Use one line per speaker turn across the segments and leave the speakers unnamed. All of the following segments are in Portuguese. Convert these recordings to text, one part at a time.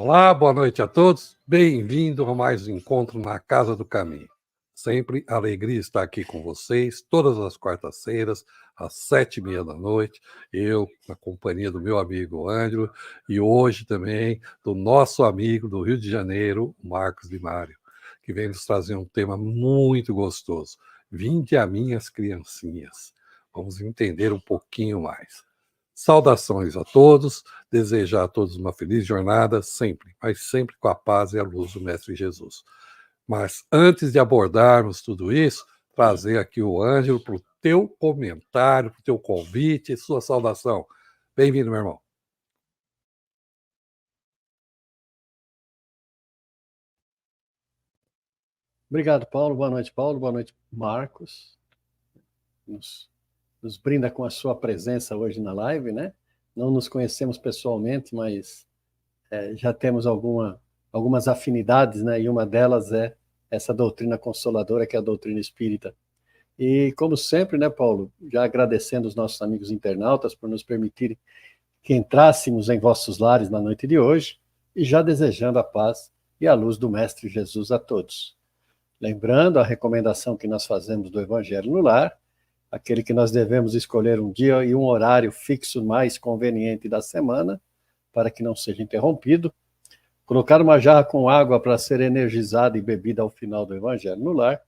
Olá, boa noite a todos. Bem-vindo a mais um encontro na Casa do Caminho. Sempre alegria estar aqui com vocês, todas as quartas-feiras, às 7h30 da noite. Eu, na companhia do meu amigo Ângelo, e hoje também do nosso amigo do Rio de Janeiro, Marcos Di Mário, que vem nos trazer um tema muito gostoso. Vinde a minhas criancinhas. Vamos entender um pouquinho mais. Saudações a todos, desejar a todos uma feliz jornada, sempre, mas sempre com a paz e a luz do Mestre Jesus. Mas antes de abordarmos tudo isso, trazer aqui o Ângelo para o teu comentário, para o teu convite e sua saudação. Bem-vindo, meu irmão.
Obrigado, Paulo. Boa noite, Paulo. Boa noite, Marcos. Nos brinda com a sua presença hoje na live, né? Não nos conhecemos pessoalmente, mas já temos algumas afinidades, né? E uma delas é essa doutrina consoladora, que é a doutrina espírita. E, como sempre, né, Paulo, já agradecendo os nossos amigos internautas por nos permitirem que entrássemos em vossos lares na noite de hoje, e já desejando a paz e a luz do Mestre Jesus a todos. Lembrando a recomendação que nós fazemos do Evangelho no Lar, aquele que nós devemos escolher um dia e um horário fixo mais conveniente da semana, para que não seja interrompido, colocar uma jarra com água para ser energizada e bebida ao final do Evangelho no Lar,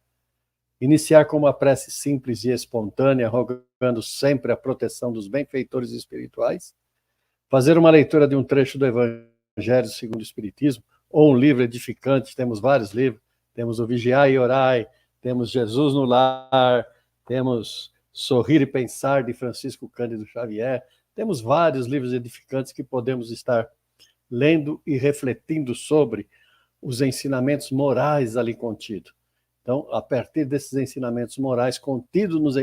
iniciar com uma prece simples e espontânea, rogando sempre a proteção dos benfeitores espirituais, fazer uma leitura de um trecho do Evangelho segundo o Espiritismo, ou um livro edificante, temos vários livros, temos o Vigiai e Orai, temos Jesus no Lar, temos Sorrir e Pensar, de Francisco Cândido Xavier, temos vários livros edificantes que podemos estar lendo e refletindo sobre os ensinamentos morais ali contidos. Então, a partir desses ensinamentos morais contidos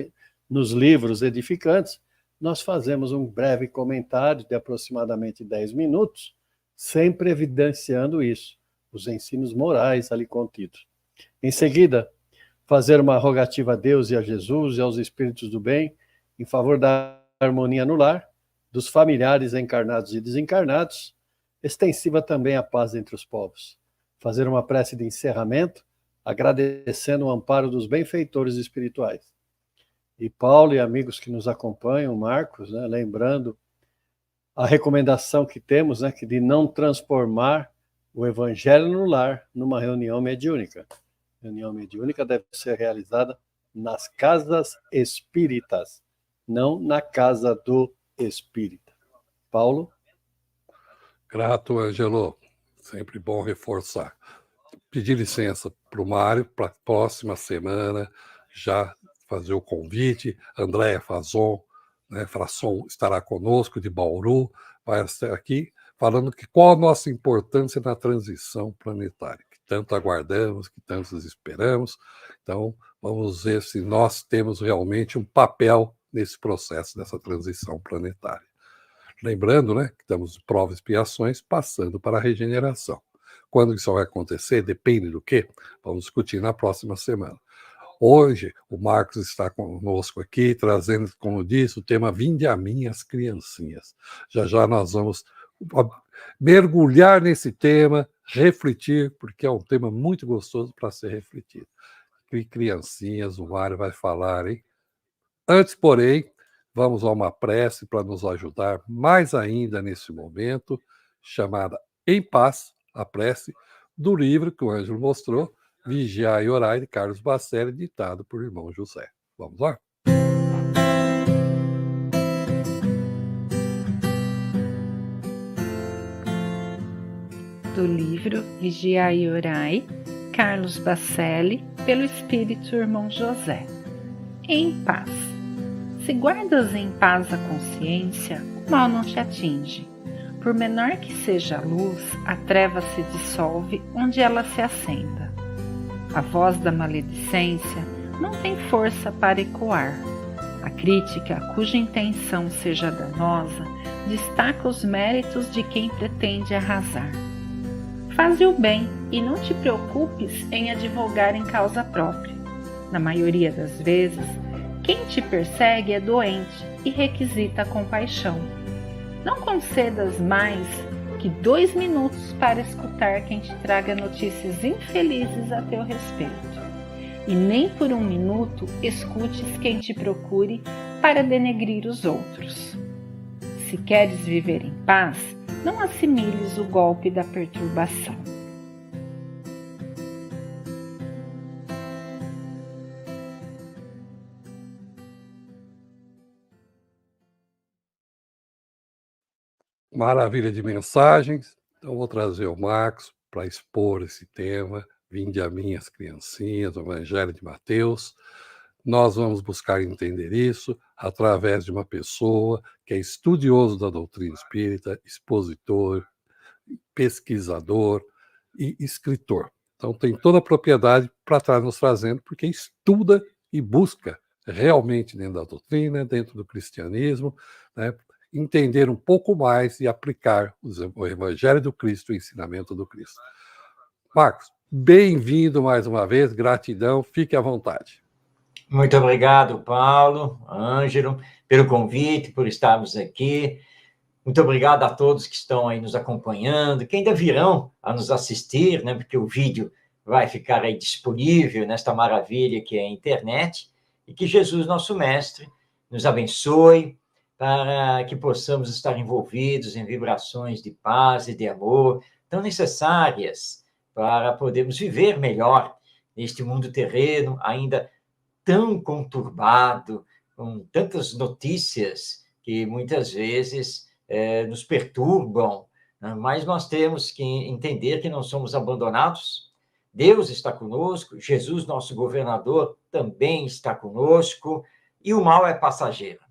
nos livros edificantes, nós fazemos um breve comentário de aproximadamente 10 minutos, sempre evidenciando isso, os ensinos morais ali contidos. Em seguida, fazer uma rogativa a Deus e a Jesus e aos espíritos do bem, em favor da harmonia no lar, dos familiares encarnados e desencarnados, extensiva também a paz entre os povos. Fazer uma prece de encerramento, agradecendo o amparo dos benfeitores espirituais. E Paulo e amigos que nos acompanham, Marcos, né, lembrando a recomendação que temos, né, que de não transformar o Evangelho no Lar numa reunião mediúnica. A reunião mediúnica deve ser realizada nas casas espíritas, não na casa do espírita. Paulo?
Grato, Ângelo. Sempre bom reforçar. Pedir licença para o Mário para a próxima semana, já fazer o convite. Andréa Fazon, né, Frasson estará conosco de Bauru, vai estar aqui falando que qual a nossa importância na transição planetária, que tanto aguardamos, que tanto esperamos. Então, vamos ver se nós temos realmente um papel nesse processo dessa transição planetária. Lembrando, né, que estamos de provas e expiações passando para a regeneração. Quando isso vai acontecer, depende do quê? Vamos discutir na próxima semana. Hoje, o Marcos está conosco aqui, trazendo, como disse, o tema Vinde a minhas criancinhas. Já já nós vamos mergulhar nesse tema, refletir, porque é um tema muito gostoso para ser refletido. Criancinhas, o Mário vai falar, hein? Antes, porém, vamos a uma prece para nos ajudar mais ainda nesse momento, chamada Em Paz, a prece do livro que o Ângelo mostrou, Vigiar e Orar, de Carlos Bacelli, ditado por irmão José. Vamos lá?
Do livro Vigiar e Orai, Carlos Bacelli, pelo Espírito irmão José. Em paz. Se guardas em paz a consciência, o mal não te atinge. Por menor que seja a luz, a treva se dissolve onde ela se acenda. A voz da maledicência não tem força para ecoar. A crítica, cuja intenção seja danosa, destaca os méritos de quem pretende arrasar. Faze o bem e não te preocupes em advogar em causa própria. Na maioria das vezes, quem te persegue é doente e requisita compaixão. Não concedas mais que 2 minutos para escutar quem te traga notícias infelizes a teu respeito. E nem por 1 minuto escutes quem te procure para denegrir os outros. Se queres viver em paz, não assimiles o golpe da perturbação.
Maravilha de mensagens. Então, vou trazer o Marcos para expor esse tema. Vinde a mim, as criancinhas, o Evangelho de Mateus. Nós vamos buscar entender isso através de uma pessoa que é estudioso da doutrina espírita, expositor, pesquisador e escritor. Então, tem toda a propriedade para estar nos trazendo, porque estuda e busca realmente dentro da doutrina, dentro do cristianismo, né, entender um pouco mais e aplicar o Evangelho do Cristo, o ensinamento do Cristo. Marcos, bem-vindo mais uma vez, gratidão, fique à vontade.
Muito obrigado, Paulo, Ângelo, pelo convite, por estarmos aqui. Muito obrigado a todos que estão aí nos acompanhando, que ainda virão a nos assistir, né, porque o vídeo vai ficar aí disponível nesta maravilha que é a internet, e que Jesus, nosso Mestre, nos abençoe, para que possamos estar envolvidos em vibrações de paz e de amor tão necessárias para podermos viver melhor neste mundo terreno, ainda tão conturbado, com tantas notícias que muitas vezes nos perturbam, né? Mas nós temos que entender que não somos abandonados. Deus está conosco, Jesus, nosso governador, também está conosco, e o mal é passageiro.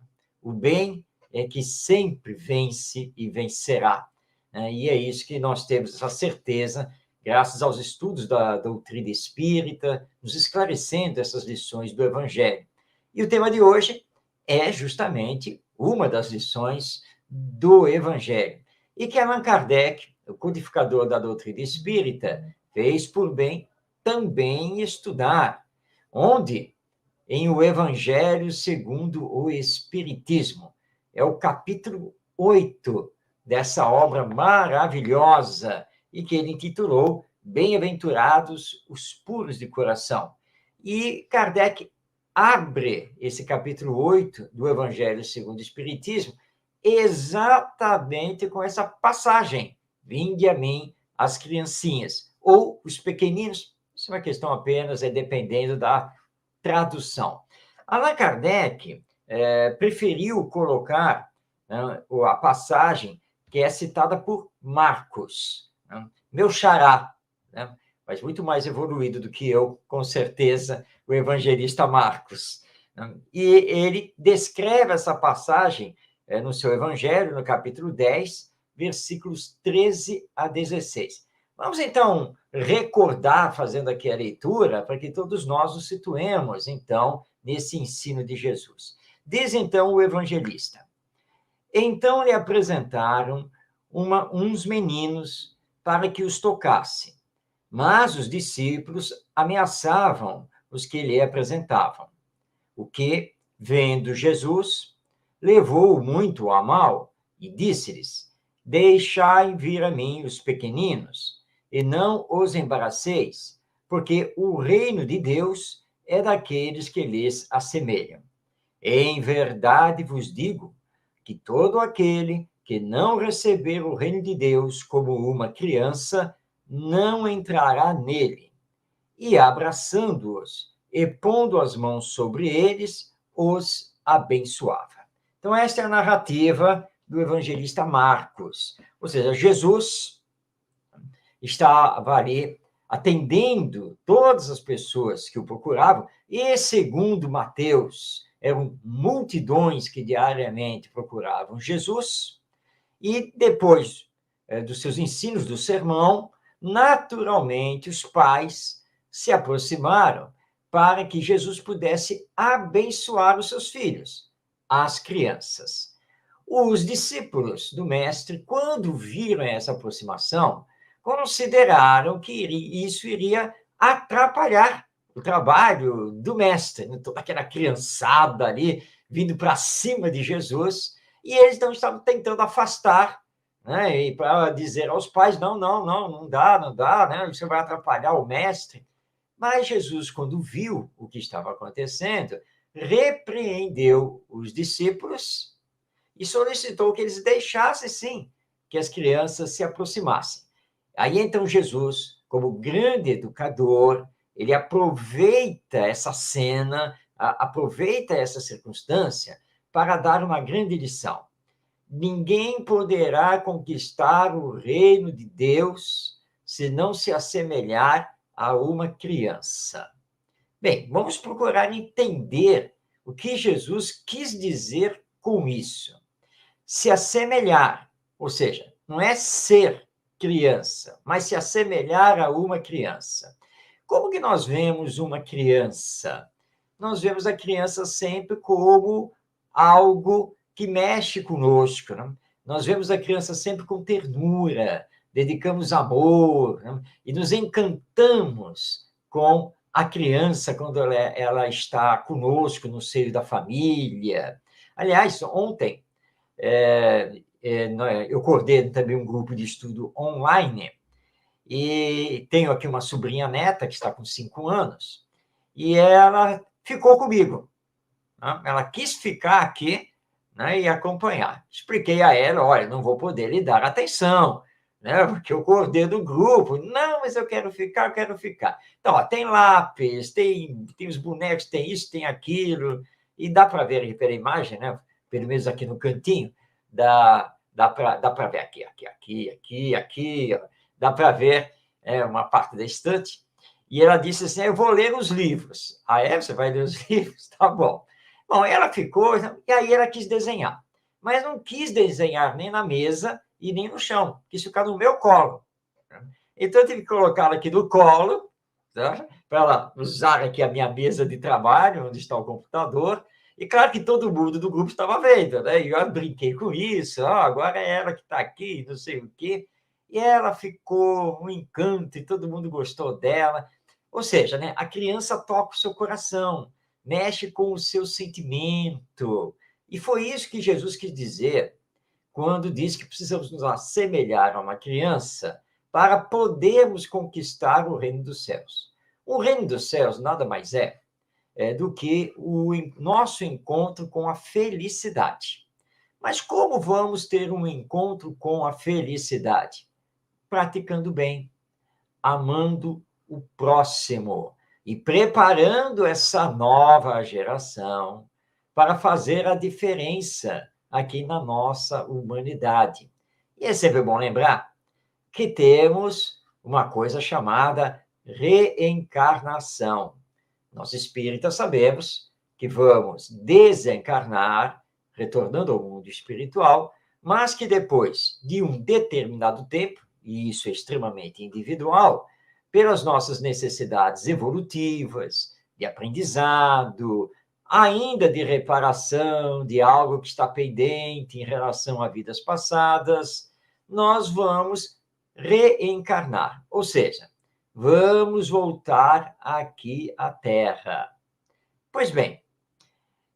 O bem é que sempre vence e vencerá. E é isso que nós temos, essa certeza, graças aos estudos da doutrina espírita, nos esclarecendo essas lições do Evangelho. E o tema de hoje é justamente uma das lições do Evangelho, e que Allan Kardec, o codificador da doutrina espírita, fez por bem também estudar, onde em O Evangelho segundo o Espiritismo. É o capítulo 8 dessa obra maravilhosa, e que ele intitulou Bem-aventurados os puros de coração. E Kardec abre esse capítulo 8 do Evangelho segundo o Espiritismo exatamente com essa passagem: vinde a mim as criancinhas, ou os pequeninos. Isso é uma questão apenas, dependendo da tradução. Allan Kardec preferiu colocar a passagem que é citada por Marcos, meu xará, mas muito mais evoluído do que eu, com certeza, o evangelista Marcos. E ele descreve essa passagem no seu evangelho, no capítulo 10, versículos 13 a 16. Vamos, então, recordar, fazendo aqui a leitura, para que todos nós nos situemos, então, nesse ensino de Jesus. Diz, então, o evangelista: então lhe apresentaram uns meninos para que os tocasse, mas os discípulos ameaçavam os que lhe apresentavam. O que, vendo Jesus, levou muito a mal e disse-lhes: deixai vir a mim os pequeninos, e não os embaraceis, porque o reino de Deus é daqueles que lhes assemelham. Em verdade vos digo que todo aquele que não receber o reino de Deus como uma criança, não entrará nele. E abraçando-os e pondo as mãos sobre eles, os abençoava. Então, esta é a narrativa do evangelista Marcos. Ou seja, Jesus estava ali atendendo todas as pessoas que o procuravam, e segundo Mateus, eram multidões que diariamente procuravam Jesus, e depois dos seus ensinos do sermão, naturalmente os pais se aproximaram para que Jesus pudesse abençoar os seus filhos, as crianças. Os discípulos do mestre, quando viram essa aproximação, consideraram que isso iria atrapalhar o trabalho do mestre, né? Toda aquela criançada ali vindo para cima de Jesus, e eles então estavam tentando afastar né? E para dizer aos pais, não dá, né? Você vai atrapalhar o mestre. Mas Jesus, quando viu o que estava acontecendo, repreendeu os discípulos e solicitou que eles deixassem, sim, que as crianças se aproximassem. Aí, então, Jesus, como grande educador, ele aproveita essa cena, aproveita essa circunstância para dar uma grande lição. Ninguém poderá conquistar o reino de Deus se não se assemelhar a uma criança. Bem, vamos procurar entender o que Jesus quis dizer com isso. Se assemelhar, ou seja, não é ser criança, mas se assemelhar a uma criança. Como que nós vemos uma criança? Nós vemos a criança sempre como algo que mexe conosco, né? Nós vemos a criança sempre com ternura, dedicamos amor, né? E nos encantamos com a criança quando ela está conosco no seio da família. Aliás, ontem eu coordeno também um grupo de estudo online e tenho aqui uma sobrinha neta que está com 5 anos e ela ficou comigo, né? Ela quis ficar aqui, né, e acompanhar. Expliquei a ela, olha, não vou poder lhe dar atenção, né, porque eu coordeno o grupo. Não, mas eu quero ficar. Então, ó, tem lápis, tem os bonecos, tem isso, tem aquilo, e dá para ver pela imagem, né, pelo menos aqui no cantinho, dá para ver aqui, ó, dá para ver uma parte da estante. E ela disse assim, eu vou ler os livros. Ah, você vai ler os livros? Tá bom. Bom, ela ficou, e aí ela quis desenhar. Mas não quis desenhar nem na mesa e nem no chão, quis ficar no meu colo. Então, eu tive que colocá-la aqui no colo, tá? Para ela usar aqui a minha mesa de trabalho, onde está o computador. E claro que todo mundo do grupo estava vendo, né? E eu brinquei com isso, agora é ela que está aqui, não sei o quê. E ela ficou um encanto e todo mundo gostou dela. Ou seja, né, a criança toca o seu coração, mexe com o seu sentimento. E foi isso que Jesus quis dizer quando disse que precisamos nos assemelhar a uma criança para podermos conquistar o reino dos céus. O reino dos céus nada mais do que o nosso encontro com a felicidade. Mas como vamos ter um encontro com a felicidade? Praticando bem, amando o próximo e preparando essa nova geração para fazer a diferença aqui na nossa humanidade. E é sempre bom lembrar que temos uma coisa chamada reencarnação. Nós espíritas sabemos que vamos desencarnar, retornando ao mundo espiritual, mas que depois de um determinado tempo, e isso é extremamente individual, pelas nossas necessidades evolutivas, de aprendizado, ainda de reparação de algo que está pendente em relação a vidas passadas, nós vamos reencarnar, ou seja, vamos voltar aqui à Terra. Pois bem,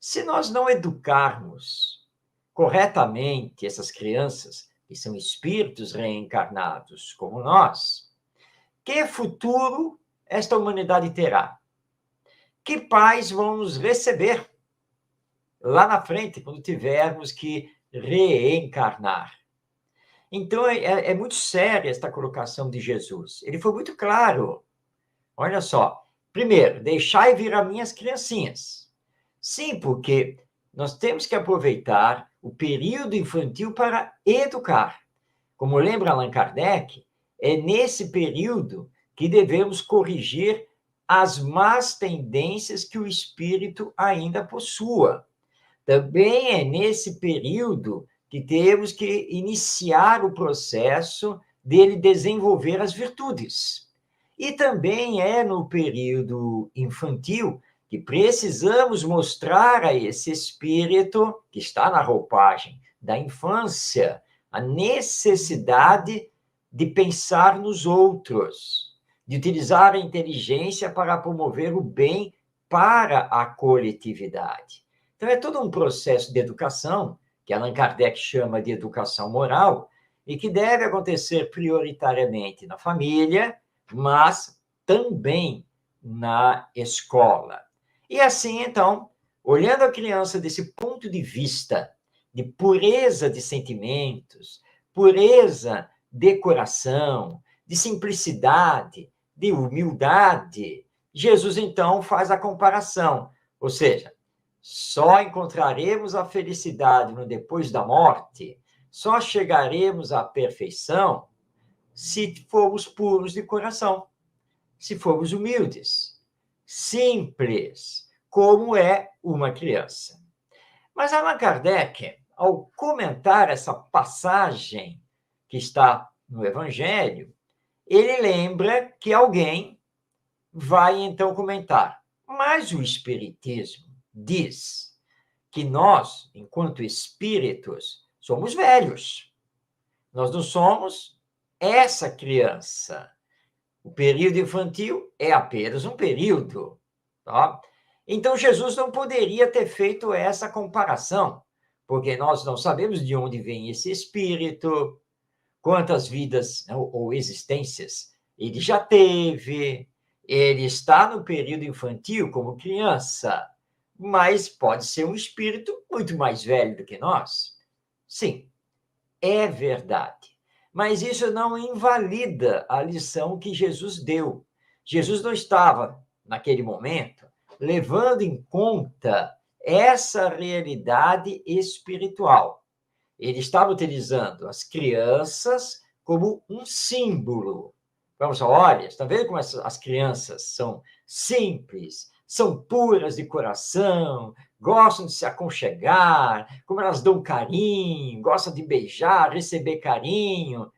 se nós não educarmos corretamente essas crianças, que são espíritos reencarnados como nós, que futuro esta humanidade terá? Que pais vão nos receber lá na frente, quando tivermos que reencarnar? Então, é muito séria esta colocação de Jesus. Ele foi muito claro. Olha só. Primeiro, deixai vir as minhas criancinhas. Sim, porque nós temos que aproveitar o período infantil para educar. Como lembra Allan Kardec, é nesse período que devemos corrigir as más tendências que o espírito ainda possua. Também é nesse período que temos que iniciar o processo dele desenvolver as virtudes. E também é no período infantil que precisamos mostrar a esse espírito, que está na roupagem da infância, a necessidade de pensar nos outros, de utilizar a inteligência para promover o bem para a coletividade. Então, é todo um processo de educação, que Allan Kardec chama de educação moral, e que deve acontecer prioritariamente na família, mas também na escola. E assim, então, olhando a criança desse ponto de vista de pureza de sentimentos, pureza de coração, de simplicidade, de humildade, Jesus, então, faz a comparação. Ou seja, só encontraremos a felicidade no depois da morte, só chegaremos à perfeição se formos puros de coração, se formos humildes, simples, como é uma criança. Mas Allan Kardec, ao comentar essa passagem que está no Evangelho, ele lembra que alguém vai então comentar, mas o Espiritismo diz que nós, enquanto espíritos, somos velhos. Nós não somos essa criança. O período infantil é apenas um período. Tá? Então, Jesus não poderia ter feito essa comparação, porque nós não sabemos de onde vem esse espírito, quantas vidas ou existências ele já teve. Ele está no período infantil como criança, mas pode ser um espírito muito mais velho do que nós. Sim, é verdade. Mas isso não invalida a lição que Jesus deu. Jesus não estava, naquele momento, levando em conta essa realidade espiritual. Ele estava utilizando as crianças como um símbolo. Vamos lá, olha, está vendo como as crianças são simples, são puras de coração, gostam de se aconchegar, como elas dão carinho, gostam de beijar, receber carinho.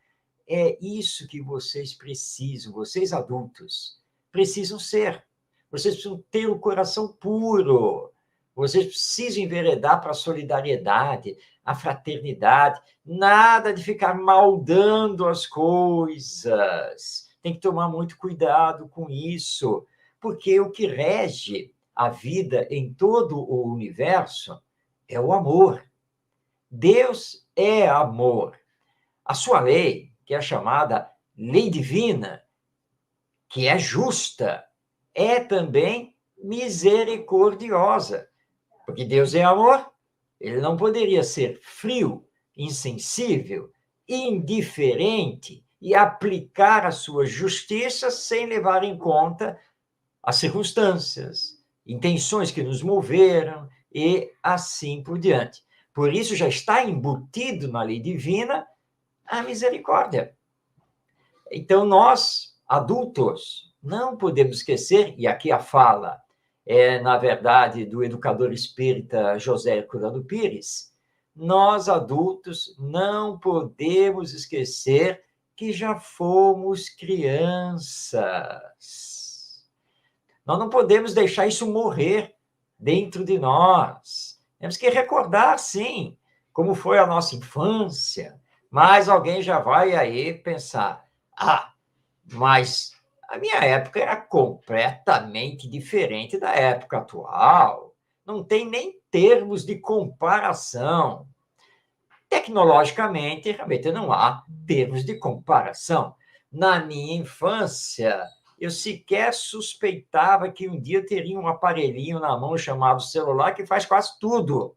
É isso que vocês precisam, vocês adultos, precisam ser. Vocês precisam ter o coração puro. Vocês precisam enveredar para a solidariedade, a fraternidade. Nada de ficar maldando as coisas. Tem que tomar muito cuidado com isso, porque o que rege a vida em todo o universo é o amor. Deus é amor. A sua lei, que é chamada lei divina, que é justa, é também misericordiosa. Porque Deus é amor, ele não poderia ser frio, insensível, indiferente e aplicar a sua justiça sem levar em conta as circunstâncias, intenções que nos moveram e assim por diante. Por isso já está embutido na lei divina a misericórdia. Então nós, adultos, não podemos esquecer, e aqui a fala é, na verdade, do educador espírita José Herculano Pires, nós, adultos, não podemos esquecer que já fomos crianças. Nós não podemos deixar isso morrer dentro de nós. Temos que recordar, sim, como foi a nossa infância, mas alguém já vai aí pensar, mas a minha época era completamente diferente da época atual. Não tem nem termos de comparação. Tecnologicamente, realmente não há termos de comparação. Na minha infância, eu sequer suspeitava que um dia eu teria um aparelhinho na mão chamado celular que faz quase tudo.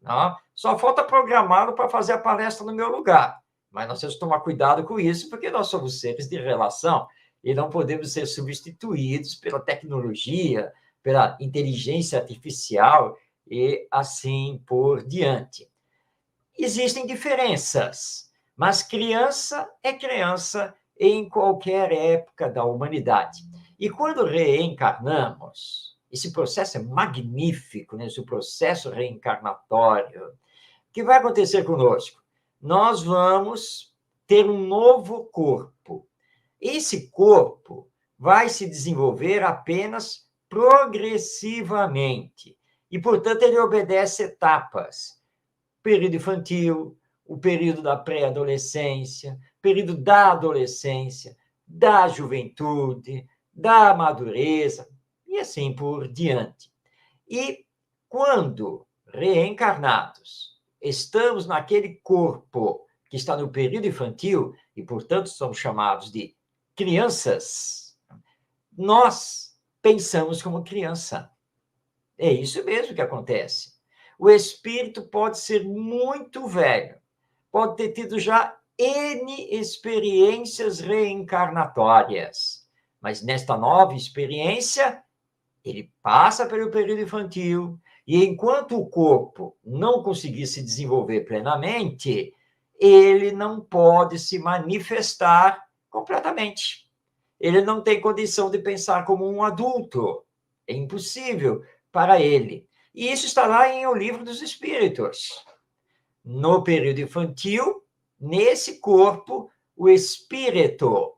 Não? Só falta programá-lo para fazer a palestra no meu lugar. Mas nós temos que tomar cuidado com isso, porque nós somos seres de relação e não podemos ser substituídos pela tecnologia, pela inteligência artificial e assim por diante. Existem diferenças, mas criança é criança em qualquer época da humanidade. E quando reencarnamos, esse processo é magnífico, né? Esse processo reencarnatório. O que vai acontecer conosco? Nós vamos ter um novo corpo. Esse corpo vai se desenvolver apenas progressivamente. E, portanto, ele obedece etapas. Período infantil, o período da pré-adolescência, período da adolescência, da juventude, da madureza, e assim por diante. E quando reencarnados, estamos naquele corpo que está no período infantil, e, portanto, somos chamados de crianças, nós pensamos como criança. É isso mesmo que acontece. O espírito pode ser muito velho, pode ter tido já N experiências reencarnatórias, mas nesta nova experiência, ele passa pelo período infantil, e enquanto o corpo não conseguir se desenvolver plenamente, ele não pode se manifestar completamente. Ele não tem condição de pensar como um adulto. É impossível para ele. E isso está lá em O Livro dos Espíritos. No período infantil, nesse corpo, o espírito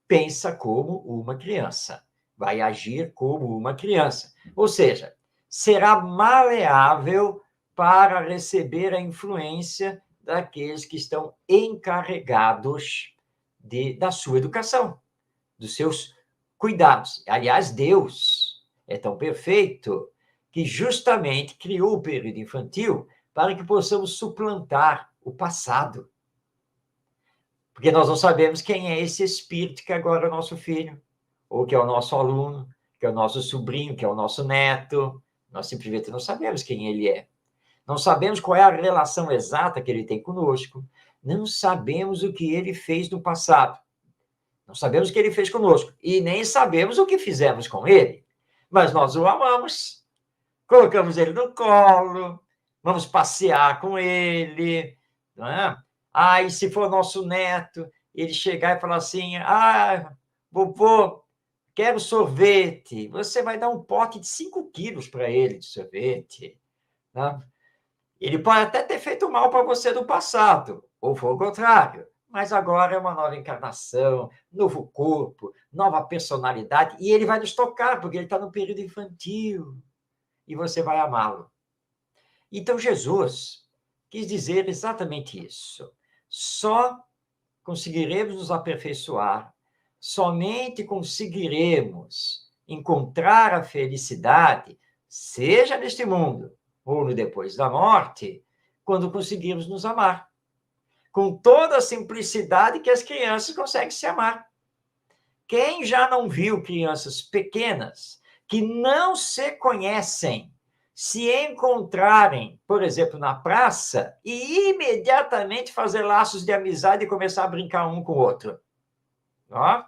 pensa como uma criança, vai agir como uma criança. Ou seja, será maleável para receber a influência daqueles que estão encarregados da sua educação, dos seus cuidados. Aliás, Deus é tão perfeito que justamente criou o período infantil para que possamos suplantar o passado. Porque nós não sabemos quem é esse espírito que agora é o nosso filho, ou que é o nosso aluno, que é o nosso sobrinho, que é o nosso neto. Nós simplesmente não sabemos quem ele é. Não sabemos qual é a relação exata que ele tem conosco. Não sabemos o que ele fez no passado. Não sabemos o que ele fez conosco. E nem sabemos o que fizemos com ele. Mas nós o amamos. Colocamos ele no colo, vamos passear com ele, não é? E se for nosso neto, ele chegar e falar assim, vovô, quero sorvete. Você vai dar um pote de 5 quilos para ele de sorvete. Né? Ele pode até ter feito mal para você no passado, ou foi o contrário. Mas agora é uma nova encarnação, novo corpo, nova personalidade, e ele vai nos tocar, porque ele está no período infantil. E você vai amá-lo. Então, Jesus quis dizer exatamente isso. Só conseguiremos nos aperfeiçoar, somente conseguiremos encontrar a felicidade, seja neste mundo ou no depois da morte, quando conseguirmos nos amar. Com toda a simplicidade que as crianças conseguem se amar. Quem já não viu crianças pequenas que não se conhecem, se encontrarem, por exemplo, na praça, e imediatamente fazer laços de amizade e começar a brincar um com o outro? Ó,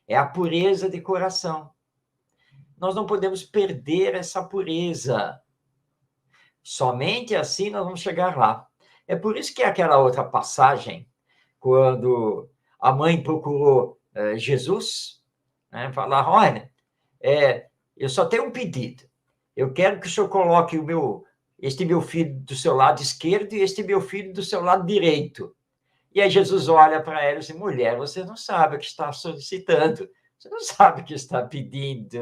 é a pureza de coração. Nós não podemos perder essa pureza. Somente assim nós vamos chegar lá. É por isso que aquela outra passagem, quando a mãe procurou Jesus, né, falar, olha, eu só tenho um pedido. Eu quero que o senhor coloque este meu filho do seu lado esquerdo e este meu filho do seu lado direito. E aí Jesus olha para ela e diz, mulher, você não sabe o que está solicitando, você não sabe o que está pedindo,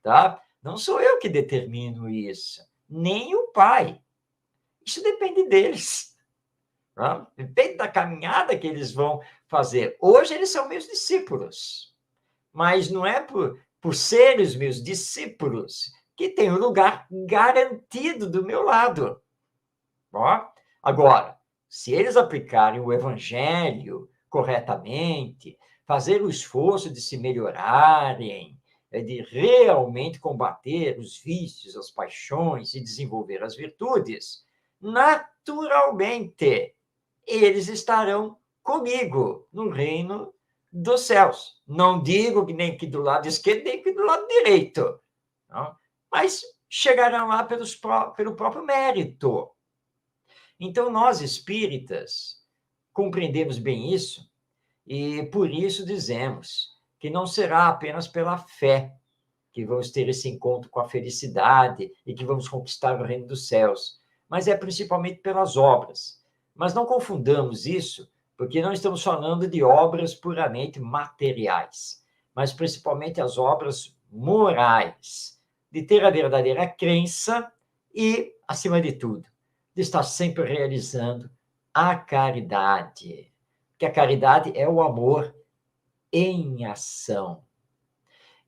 tá? Não sou eu que determino isso, nem o Pai. Isso depende deles. Tá? Depende da caminhada que eles vão fazer. Hoje eles são meus discípulos, mas não é por serem os meus discípulos que tem um lugar garantido do meu lado. Ó, agora, se eles aplicarem o evangelho corretamente, fazer o esforço de se melhorarem, de realmente combater os vícios, as paixões e desenvolver as virtudes, naturalmente, eles estarão comigo no reino dos céus. Não digo que nem que do lado esquerdo, nem que do lado direito. Não? Mas chegarão lá pelo próprio mérito. Então, nós espíritas compreendemos bem isso e por isso dizemos que não será apenas pela fé que vamos ter esse encontro com a felicidade e que vamos conquistar o reino dos céus, mas é principalmente pelas obras. Mas não confundamos isso, porque não estamos falando de obras puramente materiais, mas principalmente as obras morais, de ter a verdadeira crença e, acima de tudo, de estar sempre realizando a caridade. Que a caridade é o amor em ação.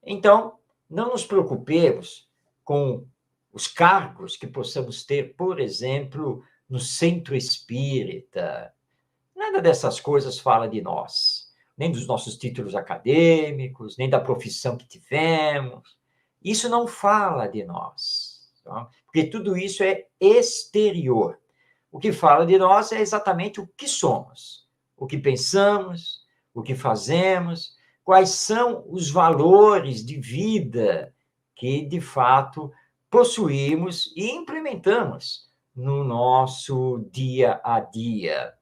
Então, não nos preocupemos com os cargos que possamos ter, por exemplo, no centro espírita. Nada dessas coisas fala de nós, nem dos nossos títulos acadêmicos, nem da profissão que tivemos. Isso não fala de nós, tá? Porque tudo isso é exterior. O que fala de nós é exatamente o que somos, o que pensamos, o que fazemos, quais são os valores de vida que, de fato, possuímos e implementamos no nosso dia a dia.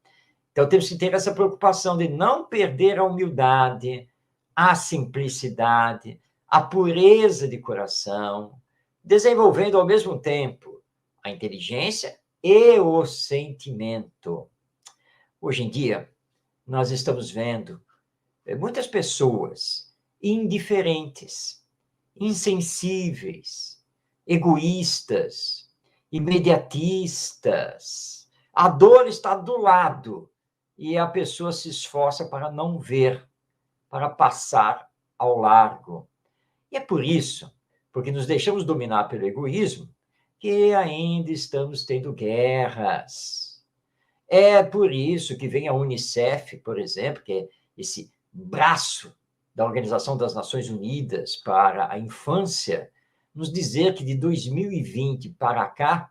Então, temos que ter essa preocupação de não perder a humildade, a simplicidade, a pureza de coração, desenvolvendo ao mesmo tempo a inteligência e o sentimento. Hoje em dia, nós estamos vendo muitas pessoas indiferentes, insensíveis, egoístas, imediatistas. A dor está do lado e a pessoa se esforça para não ver, para passar ao largo. E é por isso, porque nos deixamos dominar pelo egoísmo, que ainda estamos tendo guerras. É por isso que vem a Unicef, por exemplo, que é esse braço da Organização das Nações Unidas para a Infância, nos dizer que de 2020 para cá,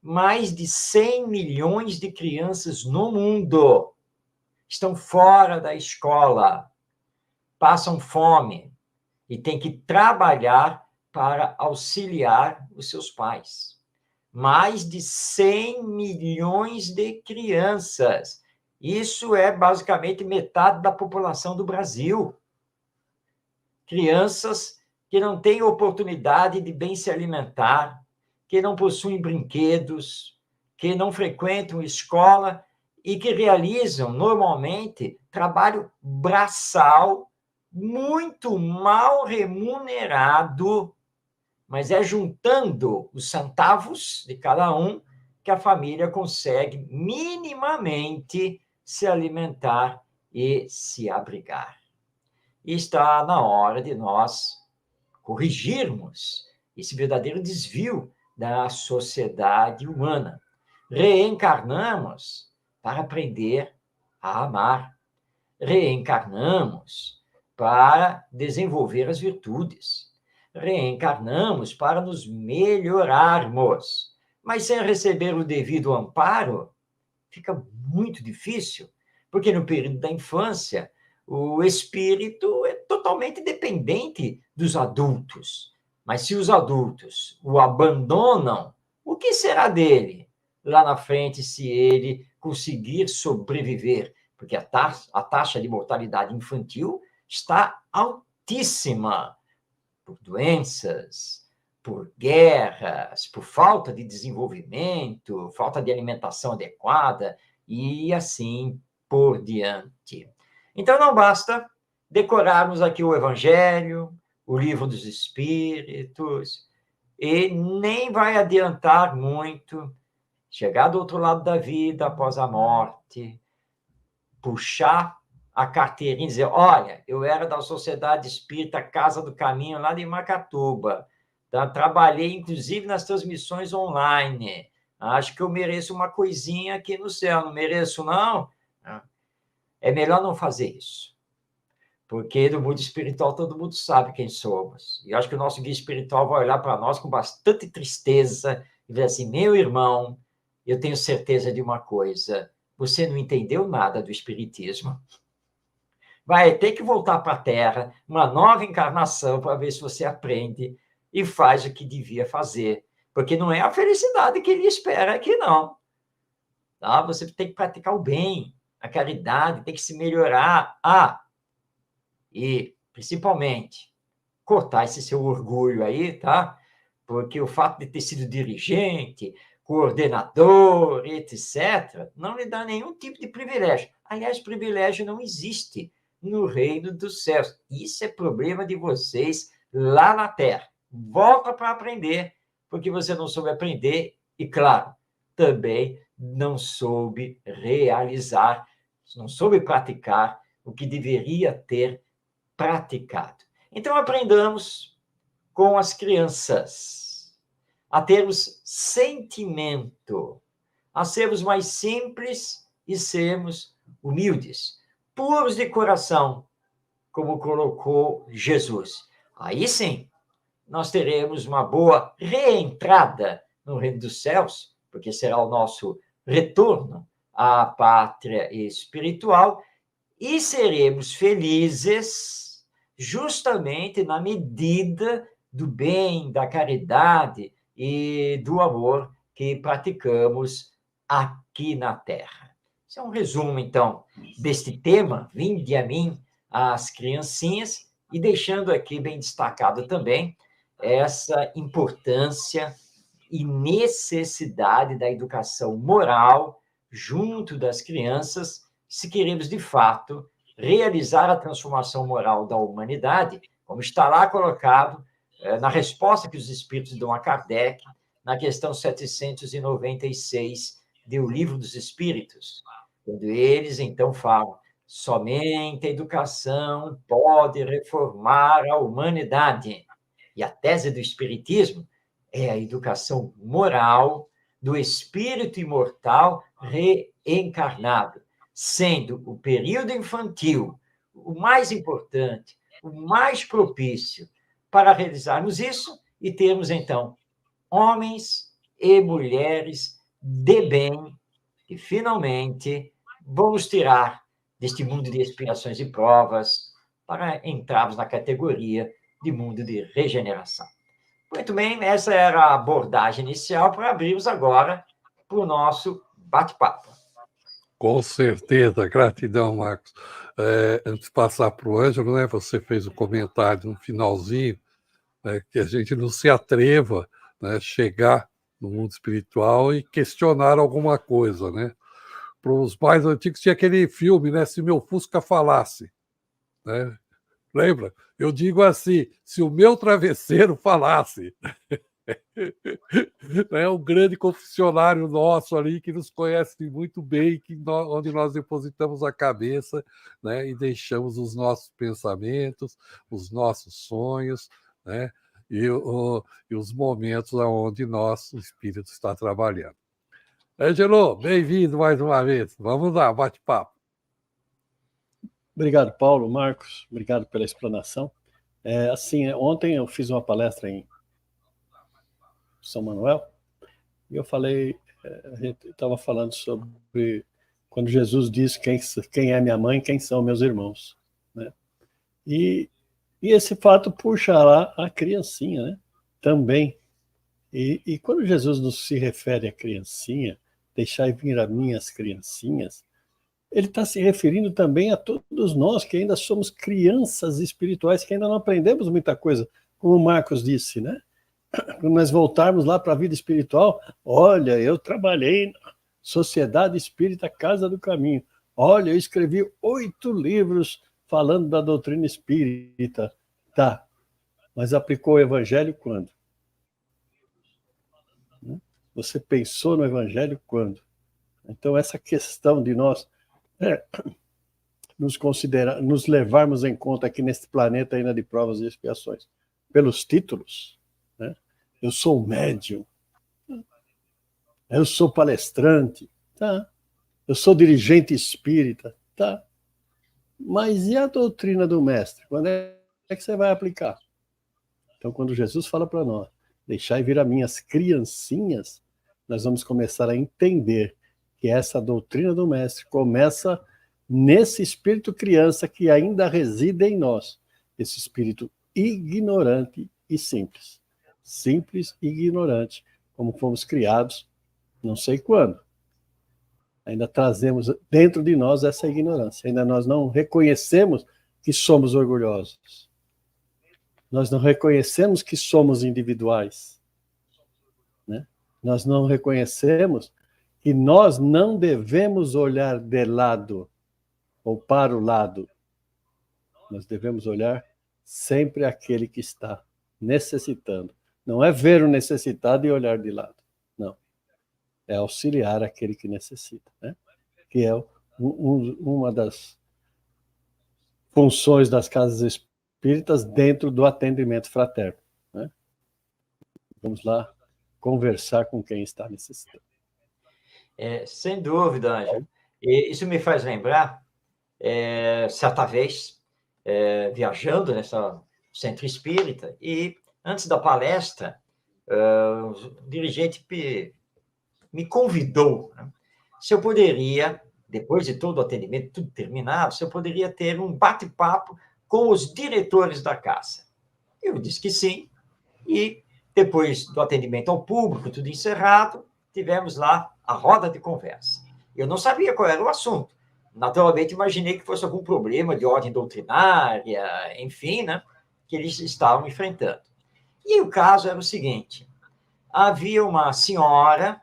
mais de 100 milhões de crianças no mundo estão fora da escola, passam fome e têm que trabalhar para auxiliar os seus pais. Mais de 100 milhões de crianças. Isso é basicamente metade da população do Brasil. Crianças que não têm oportunidade de bem se alimentar, que não possuem brinquedos, que não frequentam escola e que realizam, normalmente, trabalho braçal, muito mal remunerado, mas é juntando os centavos de cada um que a família consegue minimamente se alimentar e se abrigar. E está na hora de nós corrigirmos esse verdadeiro desvio da sociedade humana. Reencarnamos para aprender a amar. Reencarnamos para desenvolver as virtudes. Reencarnamos para nos melhorarmos. Mas sem receber o devido amparo, fica muito difícil, porque no período da infância, o espírito é totalmente dependente dos adultos. Mas se os adultos o abandonam, o que será dele lá na frente se ele conseguir sobreviver? Porque a taxa de mortalidade infantil está altíssima por doenças, por guerras, por falta de desenvolvimento, falta de alimentação adequada e assim por diante. Então, não basta decorarmos aqui o Evangelho, o Livro dos Espíritos, e nem vai adiantar muito chegar do outro lado da vida, após a morte, puxar a carteirinha e dizer, olha, eu era da Sociedade Espírita Casa do Caminho, lá de Macatuba, tá? Trabalhei, inclusive, nas transmissões online, acho que eu mereço uma coisinha aqui no céu, não mereço, não? É melhor não fazer isso, porque no mundo espiritual todo mundo sabe quem somos. E acho que o nosso guia espiritual vai olhar para nós com bastante tristeza e dizer assim, meu irmão, eu tenho certeza de uma coisa, você não entendeu nada do espiritismo. Vai ter que voltar para a Terra, uma nova encarnação, para ver se você aprende e faz o que devia fazer. Porque não é a felicidade que ele espera aqui, não. Tá? Você tem que praticar o bem, a caridade, tem que se melhorar. E, principalmente, cortar esse seu orgulho aí, tá? Porque o fato de ter sido dirigente, coordenador, etc., não lhe dá nenhum tipo de privilégio. Aliás, privilégio não existe no reino dos céus. Isso é problema de vocês lá na Terra. Volta para aprender, porque você não soube aprender e, claro, também não soube realizar, não soube praticar o que deveria ter praticado. Então, aprendamos com as crianças a termos sentimento, a sermos mais simples e sermos humildes, puros de coração, como colocou Jesus. Aí sim, nós teremos uma boa reentrada no reino dos céus, porque será o nosso retorno à pátria espiritual, e seremos felizes justamente na medida do bem, da caridade e do amor que praticamos aqui na Terra. Esse é um resumo, então, deste tema, Vinde a mim, as criancinhas, e deixando aqui bem destacado também essa importância e necessidade da educação moral junto das crianças, se queremos, de fato, realizar a transformação moral da humanidade, como está lá colocado na resposta que os Espíritos dão a Kardec, na questão 796 do Livro dos Espíritos, quando eles, então, falam: somente a educação pode reformar a humanidade. E a tese do Espiritismo é a educação moral do espírito imortal reencarnado, sendo o período infantil o mais importante, o mais propício para realizarmos isso e termos, então, homens e mulheres de bem que, finalmente, vamos tirar deste mundo de expiações e provas para entrarmos na categoria de mundo de regeneração. Muito bem, essa era a abordagem inicial para abrirmos agora para o nosso bate-papo.
Com certeza, gratidão, Marcos. Antes de passar para o Ângelo, né, você fez um comentário no finalzinho, né, que a gente não se atreva, né, chegar no mundo espiritual e questionar alguma coisa, né? Para os mais antigos tinha aquele filme, né, Se Meu Fusca Falasse, né? Lembra? Eu digo assim, se o meu travesseiro falasse. É um grande confessionário nosso ali que nos conhece muito bem, onde nós depositamos a cabeça, né, e deixamos os nossos pensamentos, os nossos sonhos, né, e os momentos onde nosso espírito está trabalhando. Ângelo, bem-vindo mais uma vez. Vamos lá, bate-papo.
Obrigado, Paulo, Marcos, obrigado pela explanação. Ontem eu fiz uma palestra em São Manuel, e eu falei, a gente estava falando sobre quando Jesus diz quem é minha mãe, quem são meus irmãos, né? E esse fato puxa lá a criancinha, né? Também. E quando Jesus nos se refere à criancinha, deixai vir a mim as criancinhas, ele está se referindo também a todos nós que ainda somos crianças espirituais, que ainda não aprendemos muita coisa, como o Marcos disse, né? Quando nós voltarmos lá para a vida espiritual, olha, eu trabalhei na Sociedade Espírita Casa do Caminho, olha, eu escrevi 8 livros falando da doutrina espírita. Tá, mas aplicou o evangelho quando? Você pensou no evangelho quando? Então, essa questão de nós nos levarmos em conta aqui neste planeta ainda de provas e expiações, pelos títulos, né? Eu sou médium, eu sou palestrante, tá? Eu sou dirigente espírita, tá? Mas e a doutrina do mestre? Quando é que você vai aplicar? Então, quando Jesus fala para nós, deixai vir a mim as criancinhas, nós vamos começar a entender que essa doutrina do mestre começa nesse espírito criança que ainda reside em nós, esse espírito ignorante e simples. Simples e ignorante, como fomos criados, não sei quando. Ainda trazemos dentro de nós essa ignorância. Ainda nós não reconhecemos que somos orgulhosos. Nós não reconhecemos que somos individuais, né? Nós não reconhecemos que nós não devemos olhar de lado ou para o lado. Nós devemos olhar sempre aquele que está necessitando. Não é ver o necessitado e olhar de lado. Não. É auxiliar aquele que necessita, né? Que é uma das funções das casas espíritas dentro do atendimento fraterno, né? Vamos lá conversar com quem está necessitando.
Sem dúvida, Ângelo. E isso me faz lembrar, certa vez, viajando nessa centro espírita, e antes da palestra, o dirigente me convidou, né, se eu poderia, depois de todo o atendimento, tudo terminado, se eu poderia ter um bate-papo com os diretores da casa. Eu disse que sim, e depois do atendimento ao público, tudo encerrado, tivemos lá a roda de conversa. Eu não sabia qual era o assunto. Naturalmente, imaginei que fosse algum problema de ordem doutrinária, enfim, né, que eles estavam enfrentando. E o caso era o seguinte: havia uma senhora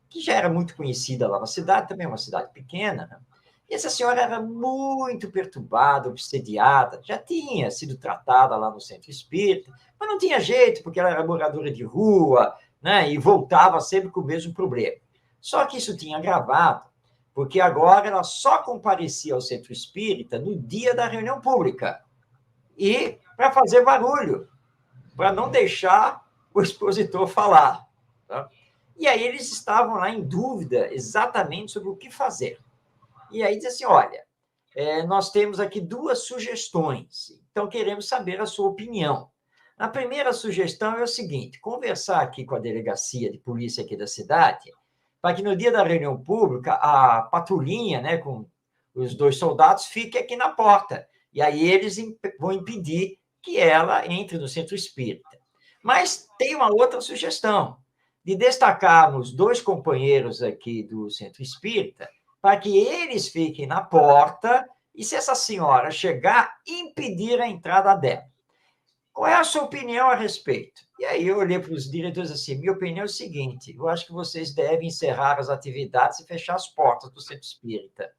que já era muito conhecida lá na cidade, também é uma cidade pequena, né? E essa senhora era muito perturbada, obsediada, já tinha sido tratada lá no centro espírita, mas não tinha jeito, porque ela era moradora de rua, né? E voltava sempre com o mesmo problema. Só que isso tinha agravado, porque agora ela só comparecia ao centro espírita no dia da reunião pública e para fazer barulho, para não deixar o expositor falar. Tá? E aí eles estavam lá em dúvida exatamente sobre o que fazer. E aí diz assim, olha, nós temos aqui 2 sugestões, então queremos saber a sua opinião. A primeira sugestão é o seguinte: conversar aqui com a delegacia de polícia aqui da cidade, para que no dia da reunião pública a patrulhinha, né, com os 2 soldados, fique aqui na porta. E aí eles vão impedir que ela entre no centro espírita. Mas tem uma outra sugestão, de destacarmos 2 companheiros aqui do centro espírita, para que eles fiquem na porta e, se essa senhora chegar, impedir a entrada dela. Qual é a sua opinião a respeito? E aí eu olhei para os diretores assim, minha opinião é o seguinte, eu acho que vocês devem encerrar as atividades e fechar as portas do centro espírita.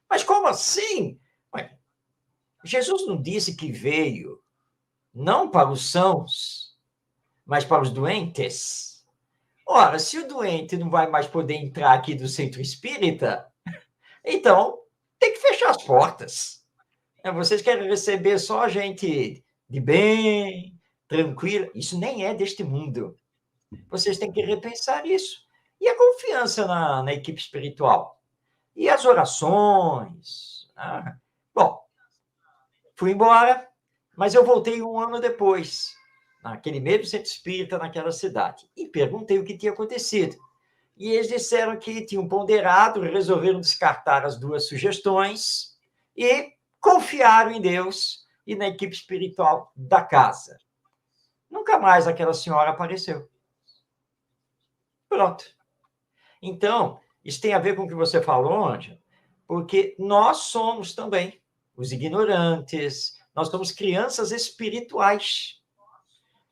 Mas como assim? Ué, Jesus não disse que veio não para os sãos, mas para os doentes? Ora, se o doente não vai mais poder entrar aqui do centro espírita, então tem que fechar as portas. Vocês querem receber só gente de bem, tranquila? Isso nem é deste mundo. Vocês têm que repensar isso. E a confiança na equipe espiritual? E as orações? Bom, fui embora, mas eu voltei 1 ano depois, naquele mesmo centro espírita, naquela cidade, e perguntei o que tinha acontecido. E eles disseram que tinham ponderado, resolveram descartar as 2 sugestões e confiaram em Deus e na equipe espiritual da casa. Nunca mais aquela senhora apareceu. Pronto. Então, isso tem a ver com o que você falou, Ângelo, porque nós somos também os ignorantes, nós somos crianças espirituais.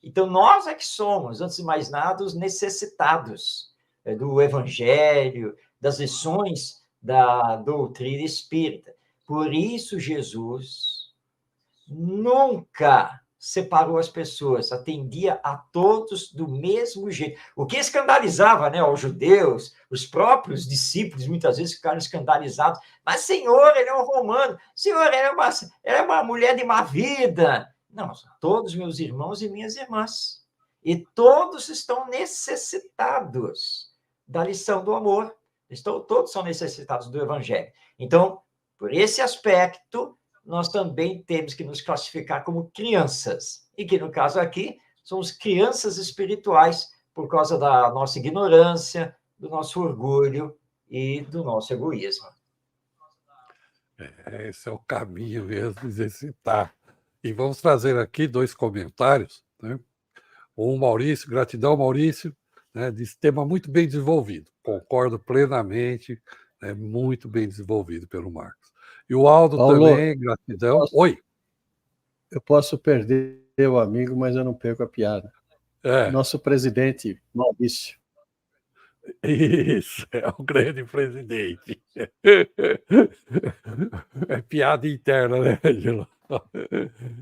Então, nós é que somos, antes de mais nada, os necessitados do Evangelho, das lições da doutrina espírita. Por isso, Jesus nunca separou as pessoas, atendia a todos do mesmo jeito. O que escandalizava, né, aos judeus, os próprios discípulos muitas vezes ficaram escandalizados. Mas, Senhor, ele é um romano. Senhor, ela é uma mulher de má vida. Não, todos meus irmãos e minhas irmãs. E todos estão necessitados da lição do amor. Todos são necessitados do Evangelho. Então, por esse aspecto, nós também temos que nos classificar como crianças. E que, no caso aqui, somos crianças espirituais por causa da nossa ignorância, do nosso orgulho e do nosso egoísmo.
Esse é o caminho mesmo, exercitar. E vamos trazer aqui 2 comentários, né? O Maurício, gratidão, Maurício, né, diz tema muito bem desenvolvido. Concordo plenamente, muito bem desenvolvido pelo Marcos. E o Aldo
Paulo,
também, gratidão. Oi.
Eu posso perder o amigo, mas eu não perco a piada. Nosso presidente, Maurício.
Isso, é o grande presidente. É piada interna, né, Angelo?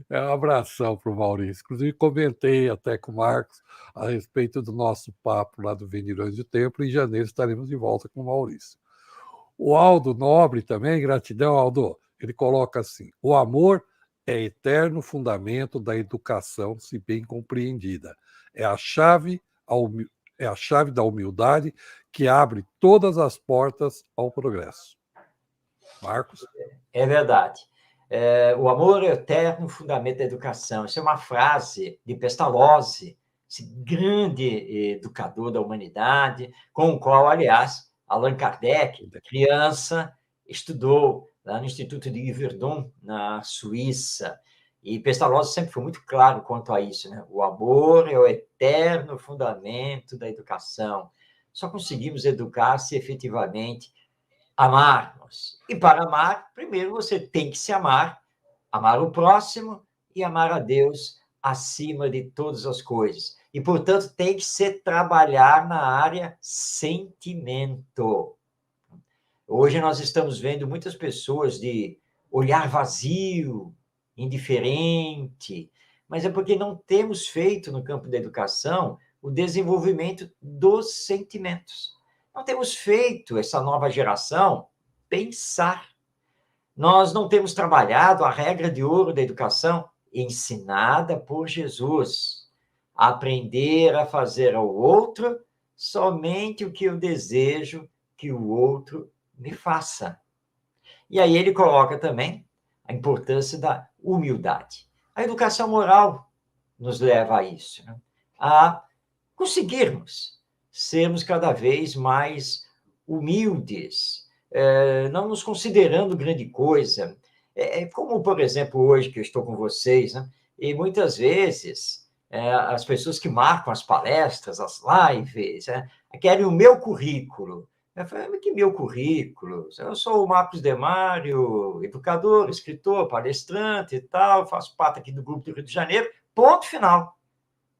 É um abração para o Maurício. Inclusive, comentei até com o Marcos a respeito do nosso papo lá do Vendilhões do Templo. Em janeiro estaremos de volta com o Maurício. O Aldo Nobre também, gratidão, Aldo. Ele coloca assim: o amor é eterno fundamento da educação, se bem compreendida. É a chave é a chave da humildade que abre todas as portas ao progresso. Marcos?
É verdade. O amor é o eterno fundamento da educação. Isso é uma frase de Pestalozzi, esse grande educador da humanidade, com o qual, aliás, Allan Kardec, criança, estudou lá no Instituto de Yverdon, na Suíça. E Pestalozzi sempre foi muito claro quanto a isso, né? O amor é o eterno fundamento da educação. Só conseguimos educar se efetivamente amarmos. E para amar, primeiro você tem que se amar o próximo e amar a Deus acima de todas as coisas. E, portanto, tem que se trabalhar na área sentimento. Hoje nós estamos vendo muitas pessoas de olhar vazio, indiferente, mas é porque não temos feito no campo da educação o desenvolvimento dos sentimentos. Não temos feito essa nova geração pensar. Nós não temos trabalhado a regra de ouro da educação ensinada por Jesus. Aprender a fazer ao outro somente o que eu desejo que o outro me faça. E aí ele coloca também a importância da humildade. A educação moral nos leva a isso, né? A conseguirmos sermos cada vez mais humildes, não nos considerando grande coisa. Como, por exemplo, hoje que eu estou com vocês, né? E muitas vezes as pessoas que marcam as palestras, as lives, querem o meu currículo. Eu falei, mas que meu currículo? Eu sou o Marcos Demário, educador, escritor, palestrante e tal, faço parte aqui do Grupo do Rio de Janeiro, ponto final.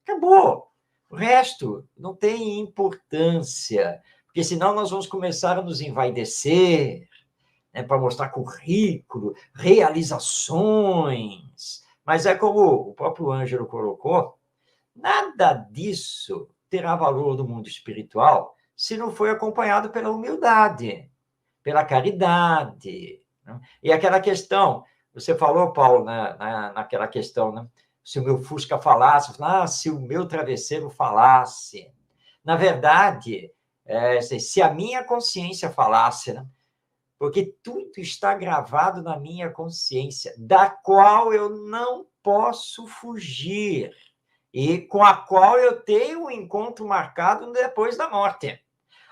Acabou. O resto não tem importância, porque senão nós vamos começar a nos envaidecer, né, para mostrar currículo, realizações. Mas é como o próprio Ângelo colocou, nada disso terá valor no mundo espiritual se não for acompanhado pela humildade, pela caridade. Né? E aquela questão, você falou, Paulo, naquela questão, né? Se o meu Fusca falasse, se o meu travesseiro falasse. Na verdade, se a minha consciência falasse, né? Porque tudo está gravado na minha consciência, da qual eu não posso fugir e com a qual eu tenho um encontro marcado depois da morte.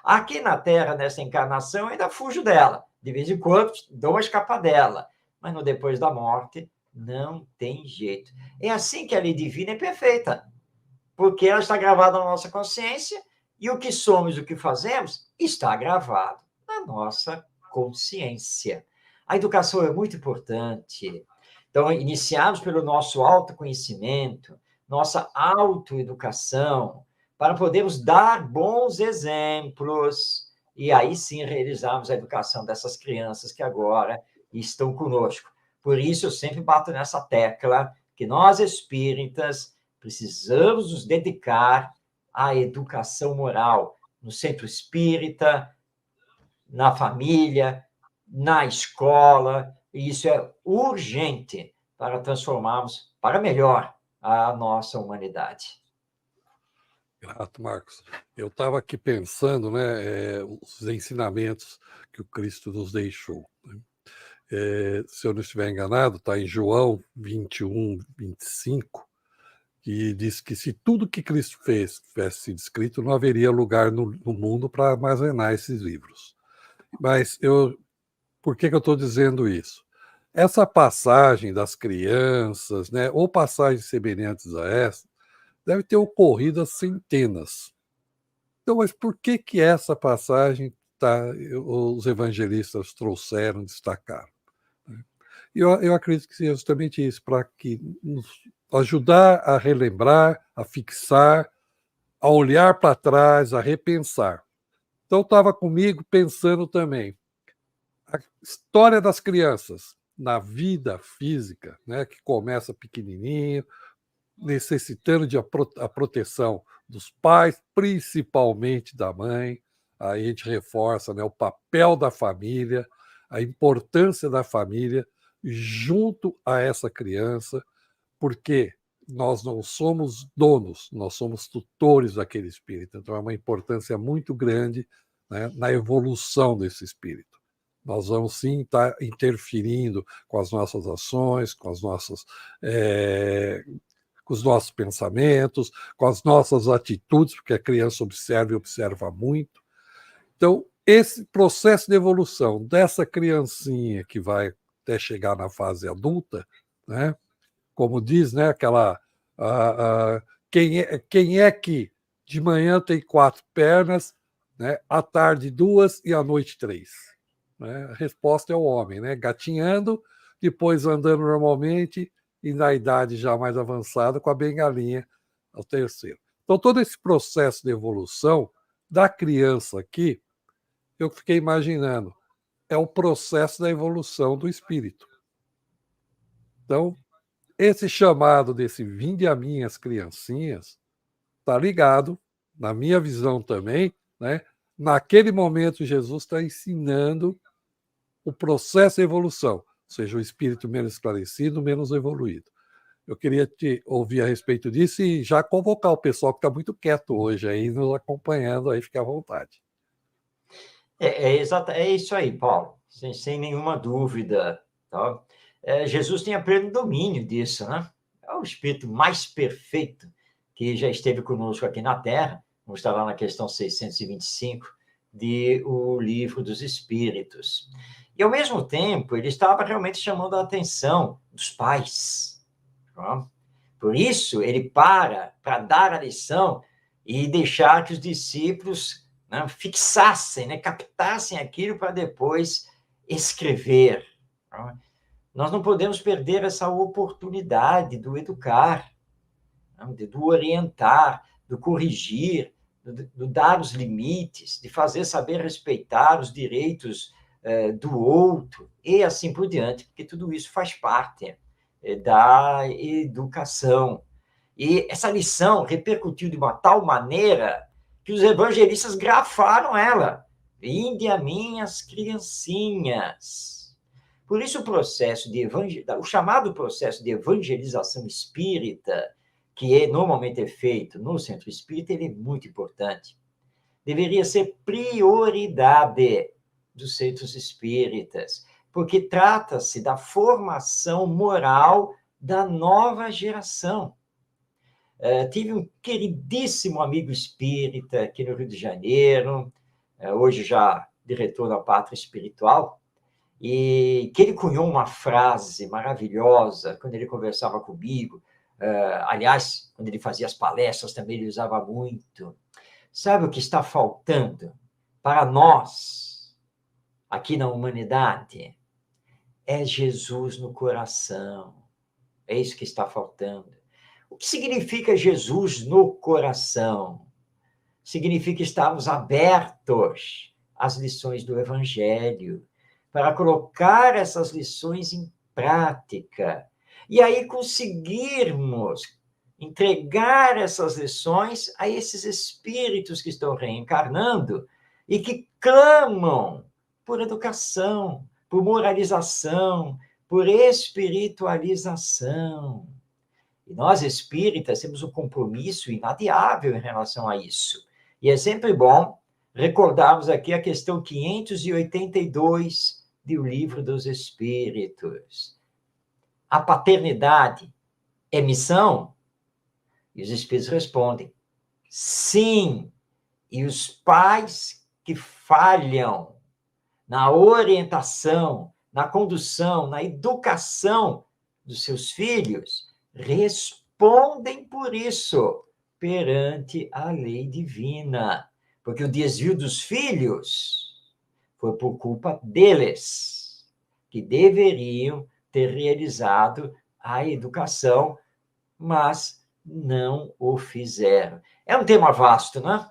Aqui na Terra, nessa encarnação, eu ainda fujo dela. De vez em quando, dou uma escapadela. Mas no depois da morte, não tem jeito. É assim que a lei divina é perfeita. Porque ela está gravada na nossa consciência e o que somos e o que fazemos está gravado na nossa consciência. A educação é muito importante. Então, iniciarmos pelo nosso autoconhecimento, nossa autoeducação, para podermos dar bons exemplos e aí sim realizarmos a educação dessas crianças que agora estão conosco. Por isso, eu sempre bato nessa tecla que nós, espíritas, precisamos nos dedicar à educação moral, no centro espírita, na família, na escola, e isso é urgente para transformarmos para melhor a nossa humanidade.
Grato, Marcos. Eu estava aqui pensando, né, os ensinamentos que o Cristo nos deixou. Né? Se eu não estiver enganado, está em João 21, 25, que diz que se tudo que Cristo fez tivesse sido escrito, não haveria lugar no mundo para armazenar esses livros. Mas por que eu estou dizendo isso? Essa passagem das crianças, né, ou passagens semelhantes a essa, deve ter ocorrido às centenas. Então, mas por que essa passagem os evangelistas trouxeram, destacaram? Eu acredito que seja justamente isso, para que nos ajudar a relembrar, a fixar, a olhar para trás, a repensar. Então, estava comigo pensando também a história das crianças na vida física, né, que começa pequenininho, necessitando de a proteção dos pais, principalmente da mãe. Aí a gente reforça, né, o papel da família, a importância da família junto a essa criança, porque nós não somos donos, nós somos tutores daquele espírito. Então, é uma importância muito grande, né, na evolução desse espírito. Nós vamos sim estar interferindo com as nossas ações, com os nossos pensamentos, com as nossas atitudes, porque a criança observa e observa muito. Então, esse processo de evolução dessa criancinha que vai até chegar na fase adulta, né? Como diz, né, quem é que de manhã tem 4 pernas, né, à tarde 2 e à noite 3? Né? A resposta é o homem, né? Gatinhando, depois andando normalmente e na idade já mais avançada com a bengalinha ao terceiro. Então, todo esse processo de evolução da criança aqui, eu fiquei imaginando, é o processo da evolução do espírito. Então, esse chamado desse vinde a mim as criancinhas está ligado, na minha visão também, né? Naquele momento Jesus está ensinando o processo de evolução, ou seja, o espírito menos esclarecido, menos evoluído. Eu queria te ouvir a respeito disso e já convocar o pessoal que está muito quieto hoje aí, nos acompanhando, aí fica à vontade.
É isso aí, Paulo, sem nenhuma dúvida. Tá? Jesus tem pleno domínio disso, né? É o espírito mais perfeito que já esteve conosco aqui na Terra, como está lá na questão 625 de O Livro dos Espíritos. E, ao mesmo tempo, ele estava realmente chamando a atenção dos pais. Tá? Por isso, ele para dar a lição e deixar que os discípulos, né, fixassem, né, captassem aquilo para depois escrever. Tá? Nós não podemos perder essa oportunidade do educar, do orientar, do corrigir, do dar os limites, de fazer saber respeitar os direitos do outro e assim por diante, porque tudo isso faz parte da educação. E essa lição repercutiu de uma tal maneira que os evangelistas grafaram ela. Vinde a mim as criancinhas. Por isso o chamado processo de evangelização espírita, que normalmente é feito no centro espírita, ele é muito importante. Deveria ser prioridade dos centros espíritas, porque trata-se da formação moral da nova geração. Tive um queridíssimo amigo espírita aqui no Rio de Janeiro, hoje já diretor da Pátria Espiritual, e que ele cunhou uma frase maravilhosa quando ele conversava comigo. Aliás, quando ele fazia as palestras também ele usava muito. Sabe o que está faltando para nós, aqui na humanidade? É Jesus no coração. É isso que está faltando. O que significa Jesus no coração? Significa estarmos abertos às lições do Evangelho, para colocar essas lições em prática. E aí conseguirmos entregar essas lições a esses espíritos que estão reencarnando e que clamam por educação, por moralização, por espiritualização. E nós, espíritas, temos um compromisso inadiável em relação a isso. E é sempre bom recordarmos aqui a questão 582 do Livro dos Espíritos. A paternidade é missão? E os espíritos respondem, sim. E os pais que falham na orientação, na condução, na educação dos seus filhos, respondem por isso perante a lei divina. Porque o desvio dos filhos foi por culpa deles, que deveriam ter realizado a educação, mas não o fizeram. É um tema vasto, né?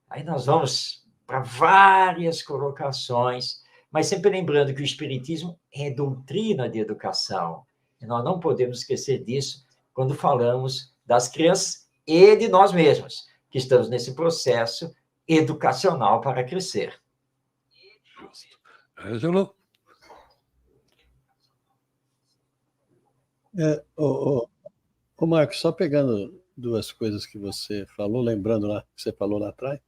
Aí nós vamos para várias colocações, mas sempre lembrando que o Espiritismo é doutrina de educação. E nós não podemos esquecer disso quando falamos das crianças e de nós mesmos, que estamos nesse processo educacional para crescer.
Justo. Ângelo?
Ô Marcos, só pegando duas coisas que você falou, lembrando lá que você falou lá atrás,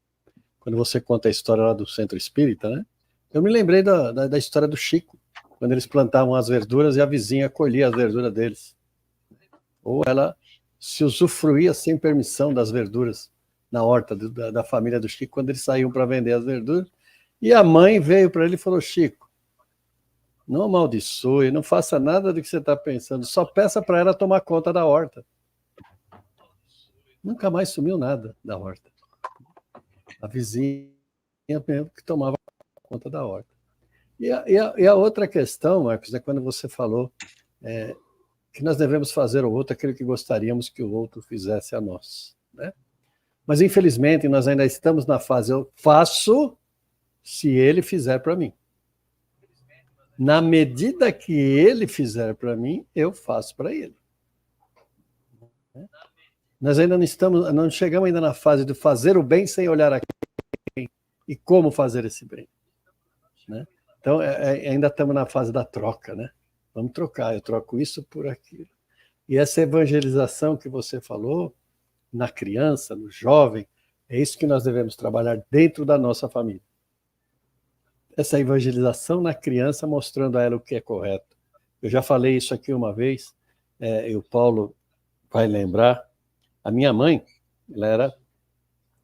quando você conta a história lá do Centro Espírita, né? Eu me lembrei da história do Chico, quando eles plantavam as verduras e a vizinha colhia as verduras deles. Ou ela se usufruía sem permissão das verduras na horta da família do Chico, quando eles saíam para vender as verduras. E a mãe veio para ele e falou: Chico, não amaldiçoe, não faça nada do que você está pensando, só peça para ela tomar conta da horta. Nunca mais sumiu nada da horta. A vizinha mesmo que tomava conta da horta. E a outra questão, Marcos, é quando você falou que nós devemos fazer ao outro aquilo que gostaríamos que o outro fizesse a nós, né? Mas, infelizmente, nós ainda estamos na fase eu faço se ele fizer para mim. Na medida que ele fizer para mim, eu faço para ele. Nós ainda não chegamos ainda na fase de fazer o bem sem olhar a quem e como fazer esse bem, né? Então, ainda estamos na fase da troca, né? Vamos trocar, eu troco isso por aquilo. E essa evangelização que você falou, na criança, no jovem, é isso que nós devemos trabalhar dentro da nossa família. Essa evangelização na criança, mostrando a ela o que é correto. Eu já falei isso aqui uma vez, e o Paulo vai lembrar. A minha mãe,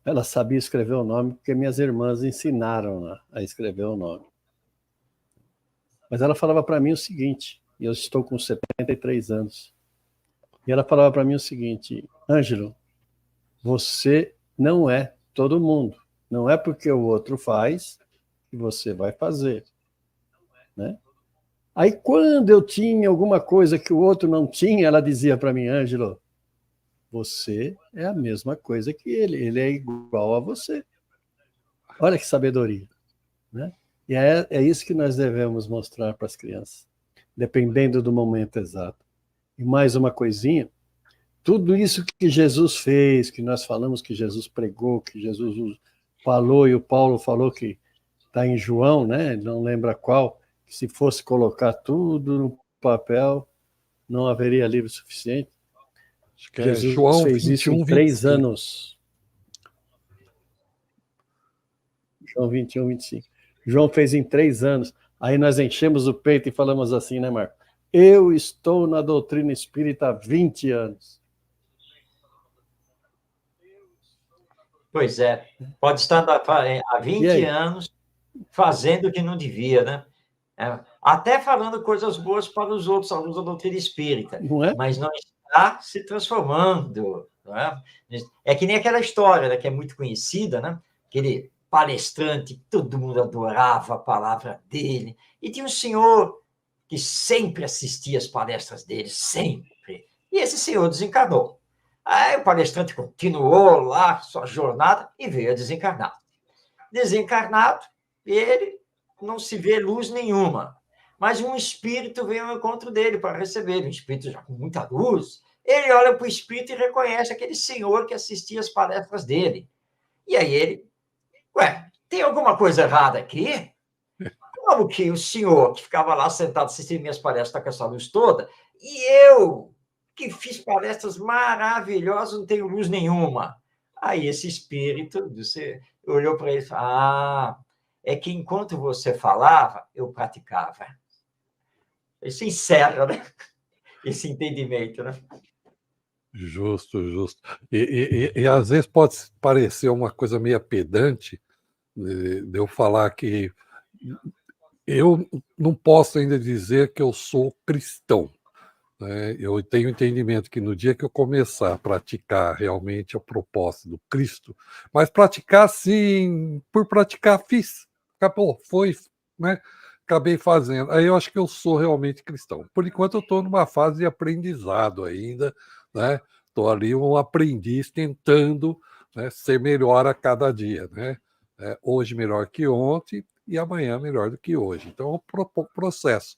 ela sabia escrever o nome porque minhas irmãs ensinaram a escrever o nome. Mas ela falava para mim o seguinte, e eu estou com 73 anos, e ela falava para mim o seguinte: Ângelo, você não é todo mundo. Não é porque o outro faz que você vai fazer, né? Aí, quando eu tinha alguma coisa que o outro não tinha, ela dizia para mim: Ângelo, você é a mesma coisa que ele é igual a você. Olha que sabedoria, né? E é isso que nós devemos mostrar para as crianças, dependendo do momento exato. E mais uma coisinha, tudo isso que Jesus fez, que nós falamos que Jesus pregou, que Jesus falou, e o Paulo falou que está em João, né? Não lembra qual, que se fosse colocar tudo no papel, não haveria livro suficiente.
Acho que
Jesus
João
fez
21,
isso em 3
25.
anos. João 21, 25. João fez em 3 anos. Aí nós enchemos o peito e falamos assim, né, Marco? Eu estou na doutrina espírita há 20 anos.
Pois é, pode estar há 20 anos fazendo o que não devia, né? Até falando coisas boas para os outros alunos da doutrina espírita,
não é?
Mas não está se transformando. Não é? É que nem aquela história, né, que é muito conhecida, né? Aquele palestrante, todo mundo adorava a palavra dele, e tinha um senhor que sempre assistia às palestras dele, sempre. E esse senhor desencarnou. Aí o palestrante continuou lá sua jornada e veio a desencarnar. Desencarnado, ele não se vê luz nenhuma. Mas um espírito veio ao encontro dele para receber, um espírito já com muita luz. Ele olha para o espírito e reconhece aquele senhor que assistia às palestras dele. E aí ele, tem alguma coisa errada aqui? Como que o senhor que ficava lá sentado assistindo minhas palestras está com essa luz toda, e eu, que fiz palestras maravilhosas, não tenho luz nenhuma? Aí esse espírito olhou para ele e falou: é que enquanto você falava, eu praticava. Isso encerra, né? Esse entendimento, né?
Justo. E às vezes pode parecer uma coisa meio pedante de eu falar que eu não posso ainda dizer que eu sou cristão, né? Eu tenho entendimento que no dia que eu começar a praticar realmente a proposta do Cristo, mas praticar sim, por praticar, fiz, acabou, foi, né? Acabei fazendo. Aí eu acho que eu sou realmente cristão. Por enquanto eu estou numa fase de aprendizado ainda, né? Estou ali um aprendiz tentando, né, ser melhor a cada dia, né? Hoje melhor que ontem e amanhã melhor do que hoje. Então é um processo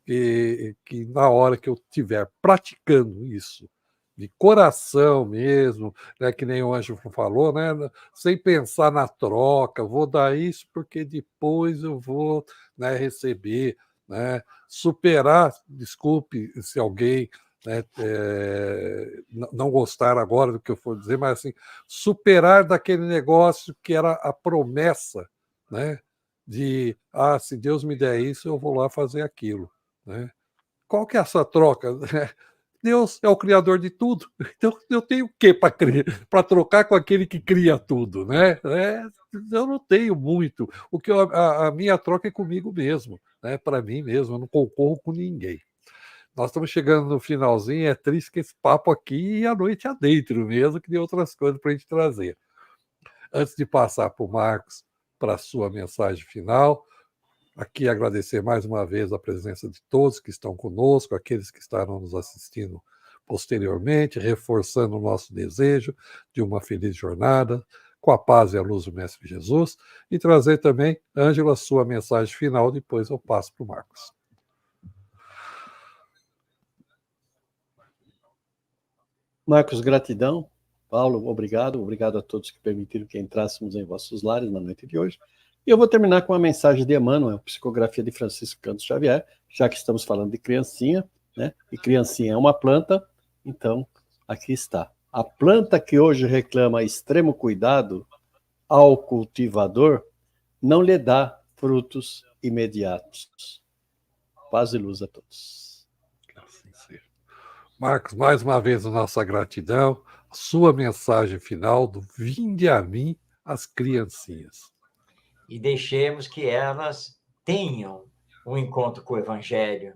que na hora que eu estiver praticando isso, de coração mesmo, né, que nem o Ângelo falou, né, sem pensar na troca, vou dar isso porque depois eu vou, né, receber, né, superar, desculpe se alguém né, não gostar agora do que eu for dizer, mas assim, superar daquele negócio que era a promessa, né, de, se Deus me der isso, eu vou lá fazer aquilo, né? Qual que é essa troca? Deus é o criador de tudo, então eu tenho o quê para trocar com aquele que cria tudo, né? Eu não tenho muito. O que a minha troca é comigo mesmo, né? Para mim mesmo, eu não concorro com ninguém. Nós estamos chegando no finalzinho, é triste que esse papo aqui e a noite adentro mesmo, que tem outras coisas para a gente trazer. Antes de passar para o Marcos, para a sua mensagem final, aqui agradecer mais uma vez a presença de todos que estão conosco, aqueles que estarão nos assistindo posteriormente, reforçando o nosso desejo de uma feliz jornada, com a paz e a luz do Mestre Jesus, e trazer também, Ângela, a sua mensagem final, depois eu passo para o Marcos.
Marcos, gratidão. Paulo, obrigado. Obrigado a todos que permitiram que entrássemos em vossos lares na noite de hoje. E eu vou terminar com uma mensagem de Emmanuel, psicografia de Francisco Canto Xavier, já que estamos falando de criancinha, né? E criancinha é uma planta, então aqui está. A planta que hoje reclama extremo cuidado ao cultivador não lhe dá frutos imediatos. Paz e luz a todos.
Assim seja. Marcos, mais uma vez a nossa gratidão, a sua mensagem final do Vinde a mim as criancinhas.
E deixemos que elas tenham um encontro com o Evangelho,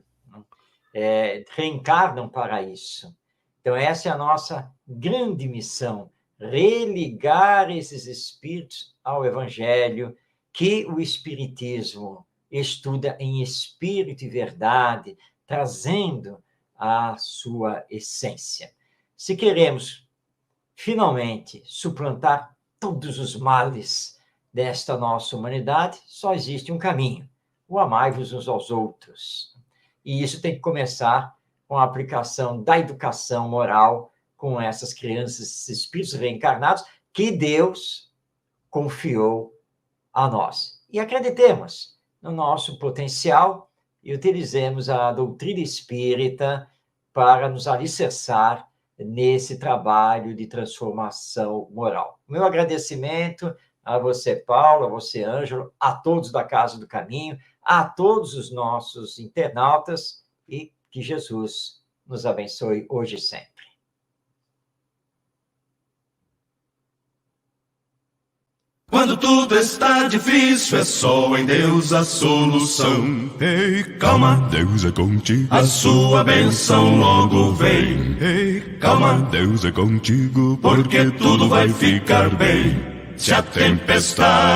reencarnam para isso. Então, essa é a nossa grande missão, religar esses espíritos ao Evangelho, que o Espiritismo estuda em espírito e verdade, trazendo a sua essência. Se queremos, finalmente, suplantar todos os males desta nossa humanidade, só existe um caminho: o amai-vos uns aos outros. E isso tem que começar com a aplicação da educação moral com essas crianças, esses espíritos reencarnados que Deus confiou a nós. E acreditemos no nosso potencial e utilizemos a doutrina espírita para nos alicerçar nesse trabalho de transformação moral. Meu agradecimento a você, Paulo, a você, Ângelo, a todos da Casa do Caminho, a todos os nossos internautas, e que Jesus nos abençoe hoje e sempre.
Quando tudo está difícil, é só em Deus a solução. Ei, calma, Deus é contigo, a sua bênção logo vem. Ei, calma, Deus é contigo, porque tudo vai ficar bem. Se a tempestade